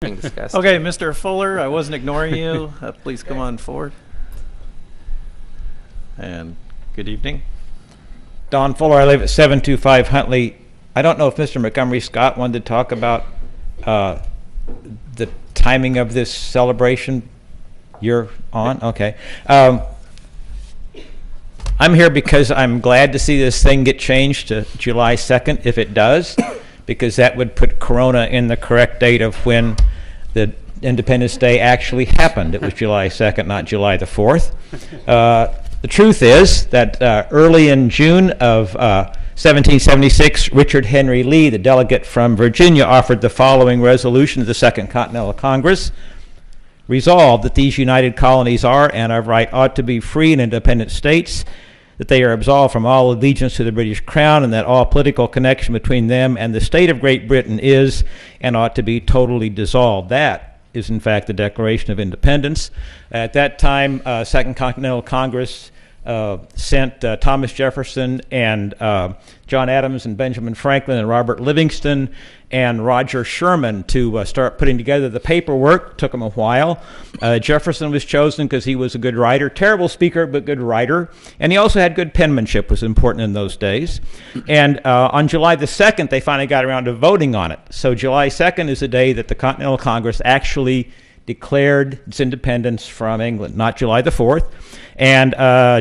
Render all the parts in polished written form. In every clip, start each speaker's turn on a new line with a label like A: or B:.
A: Discussed.
B: Okay, Mr. Fuller, I wasn't ignoring you. Please come on forward. And good evening.
C: Don Fuller, I live at 725 Huntley. I don't know if Mr. Montgomery Scott wanted to talk about the timing of this celebration. You're on? Okay. I'm here because I'm glad to see this thing get changed to July 2nd, if it does, because that would put Corona in the correct date of when the Independence Day actually happened. It was July 2nd, not July the 4th. The truth is that early in June of 1776, Richard Henry Lee, the delegate from Virginia, offered the following resolution to the Second Continental Congress. Resolved that these united colonies are and of right ought to be free and independent states, that they are absolved from all allegiance to the British Crown, and that all political connection between them and the state of Great Britain is and ought to be totally dissolved. That is, in fact, the Declaration of Independence. At that time, Second Continental Congress sent Thomas Jefferson and John Adams and Benjamin Franklin and Robert Livingston and Roger Sherman to start putting together the paperwork. Took them a while. Jefferson was chosen because he was a good writer, terrible speaker, but good writer. And he also had good penmanship, was important in those days. And on July the 2nd, they finally got around to voting on it. So July 2nd is the day that the Continental Congress actually declared its independence from England, not July the 4th. And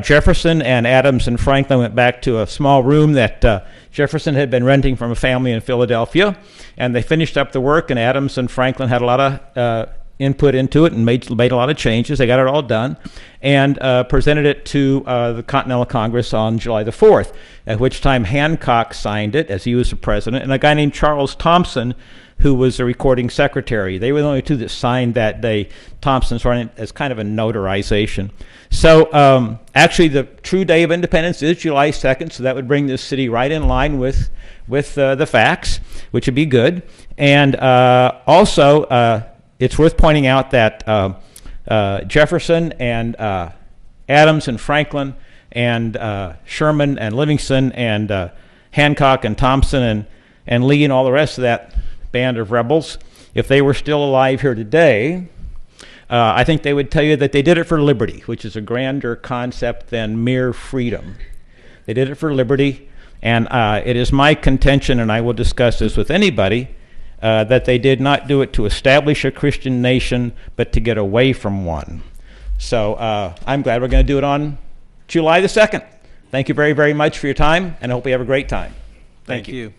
C: Jefferson and Adams and Franklin went back to a small room that Jefferson had been renting from a family in Philadelphia, and they finished up the work, and Adams and Franklin had a lot of input into it and made a lot of changes. They got it all done and presented it to the Continental Congress on July the 4th, at which time Hancock signed it as he was the president, and a guy named Charles Thompson, who was the recording secretary. They were the only two that signed that day. Thompson's running as kind of a notarization. So actually the true day of independence is July 2nd, so that would bring this city right in line with the facts, which would be good. And also it's worth pointing out that Jefferson and Adams and Franklin and Sherman and Livingston and Hancock and Thompson and Lee and all the rest of that band of rebels, if they were still alive here today, I think they would tell you that they did it for liberty, which is a grander concept than mere freedom. They did it for liberty, and it is my contention, and I will discuss this with anybody, that they did not do it to establish a Christian nation, but to get away from one. So I'm glad we're going to do it on July the 2nd. Thank you very, very much for your time, and I hope you have a great time. Thank you.